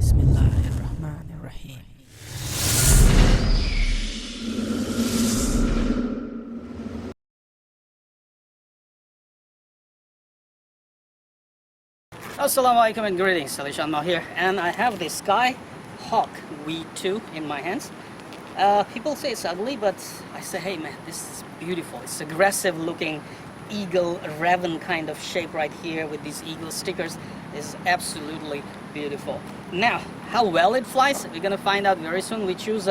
Bismillahirrahmanirrahim. Assalamu alaikum and greetings, AliShanMao here, and I have the SkyHawk V2 in my hands. People say it's ugly, but I say, hey man, this is beautiful. It's aggressive looking eagle, raven kind of shape right here with these eagle stickers. Is absolutely beautiful. Now, how well it flies, we're gonna find out very soon. We choose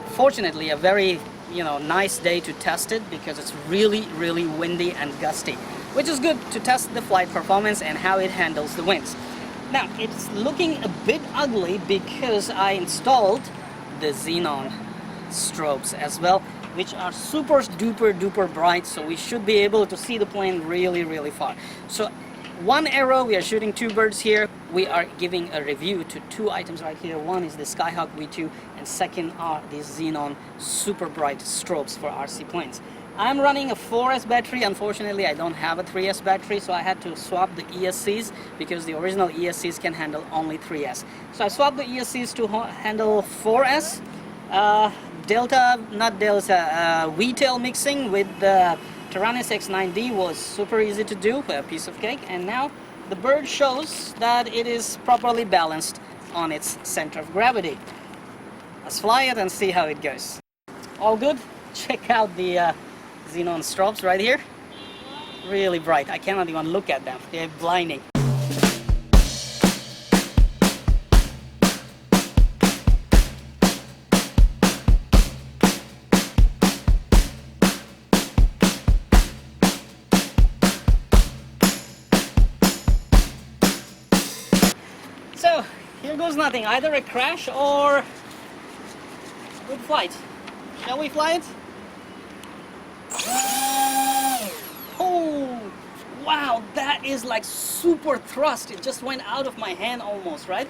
fortunately a very nice day to test it because it's really windy and gusty, which is good to test the flight performance and how it handles the winds. Now, it's looking a bit ugly because I installed the Xenon Strobes as well, which are super duper bright, so we should be able to see the plane really far. So one arrow, we are shooting two birds here. We are giving a review to two items right here. One is the SkyHawk V2 and second are these Xenon super bright strobes for RC planes. I'm running a 4S battery. Unfortunately, I don't have a 3S battery, so I had to swap the ESCs because the original ESCs can handle only 3S. So I swapped the ESCs to handle 4S. VTOL mixing with the Taranis X9D was super easy to do, a piece of cake, and now the bird shows that it is properly balanced on its center of gravity. Let's fly it and see how it goes. All good? Check out the Xenon Strobes right here. Really bright. I cannot even look at them. They're blinding. So, here goes nothing. Either a crash or a good flight. Shall we fly it? Oh, wow, that is like super thrust. It just went out of my hand almost, right?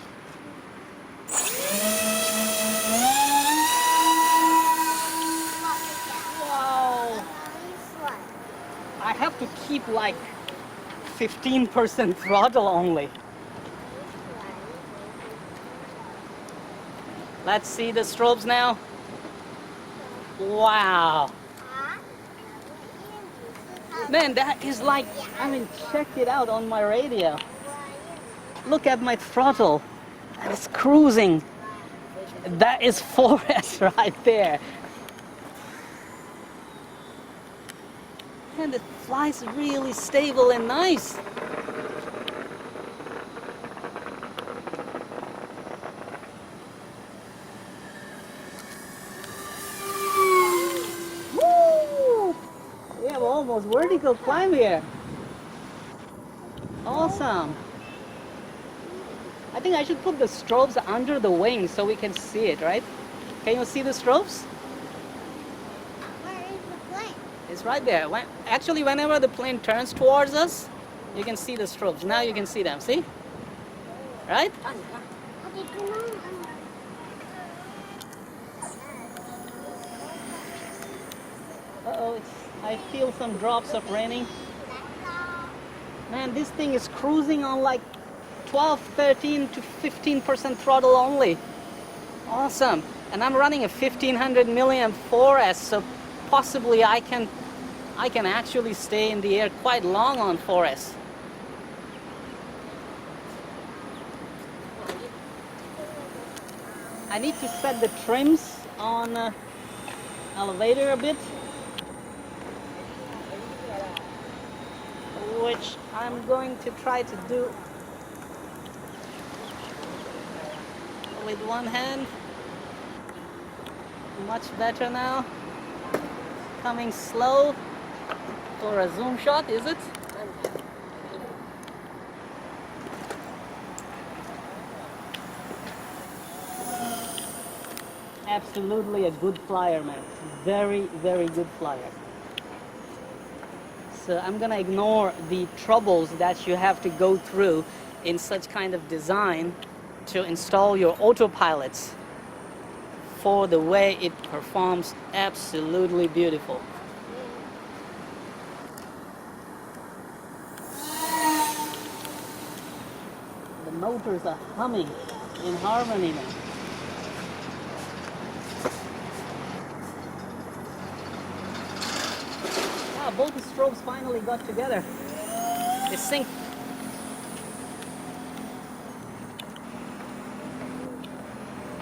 Wow. I have to keep like 15% throttle only. Let's see the strobes now. Wow. Man, that is like, I mean, check it out on my radio. Look at my throttle. And it's cruising. That is 4S right there. And it flies really stable and nice. Almost vertical climb here. Awesome. I think I should put the strobes under the wing so we can see it, right? Can you see the strobes? Where is the plane? It's right there. Actually, whenever the plane turns towards us, you can see the strobes. Now you can see them, see? Right? Okay, come on. Uh-oh, I feel some drops of raining. Man, this thing is cruising on like 12, 13 to 15% throttle only. Awesome. And I'm running a 1500 milliamp 4S, so possibly I can actually stay in the air quite long on 4S. I need to set the trims on elevator a bit, which I'm going to try to do with one hand. Much better now. Coming slow for a zoom shot, is it? Absolutely a good flyer, man. Very good flyer. So I'm gonna ignore the troubles that you have to go through in such kind of design to install your autopilots for the way it performs. Absolutely beautiful. The motors are humming. in harmony now. Ah, both the strobes finally got together. They sync.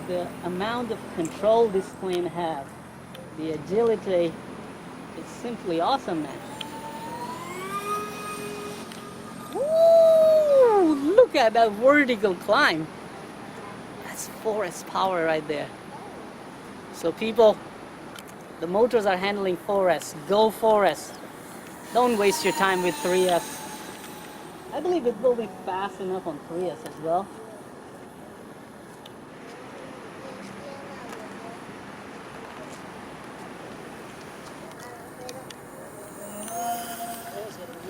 The amount of control this plane has, the agility, is simply awesome, man. Woo! Look at that vertical climb. That's forest power right there. So people, the motors are handling 4S. Go 4S. Don't waste your time with 3S. I believe it will be fast enough on 3S as well.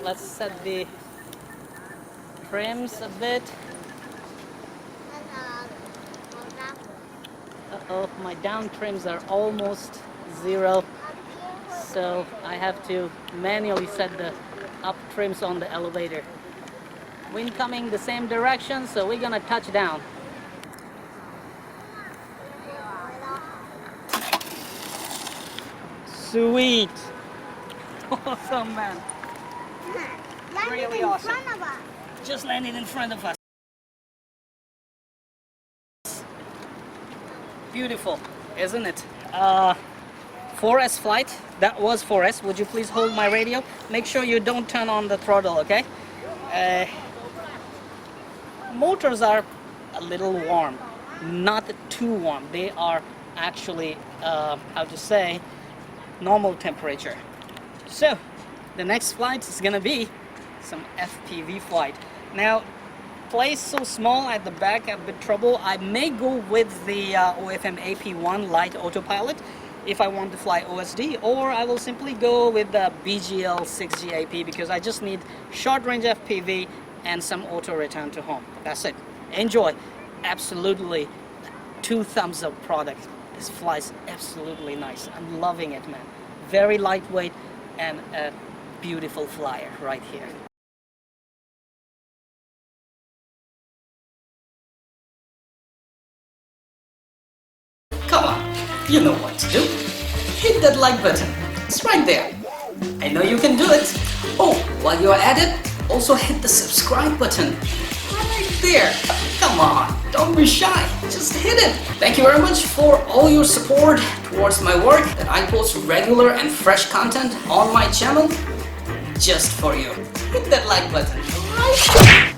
Let's set the trims a bit. Uh-oh, my down trims are almost 0. So I have to manually set the up trims on the elevator. Wind coming the same direction, so we're gonna touch down. Sweet! Awesome, man. Landed Really in awesome. front of us. Just landed in front of us. Beautiful, isn't it? 4S flight. That was 4S. Would you please hold my radio? Make sure you don't turn on the throttle, okay? Motors are a little warm, not too warm. They are actually, how to say, normal temperature. So, the next flight is gonna be some FPV flight. Now, place so small at the back, a bit trouble. I may go with the OFM AP1 light autopilot if I want to fly OSD, or I will simply go with the BGL 6G AP because I just need short range FPV and some auto return to home. That's it. Enjoy. Absolutely 2 thumbs up product. This flies absolutely nice. I'm loving it, man. Very lightweight and a beautiful flyer right here. Come on, you know what to do. Hit that like button. It's right there. I know you can do it. Oh, while you're at it, also hit the subscribe button. Right there. Come on, don't be shy. Just hit it. Thank you very much for all your support towards my work that I post regular and fresh content on my channel just for you. Hit that like button right there.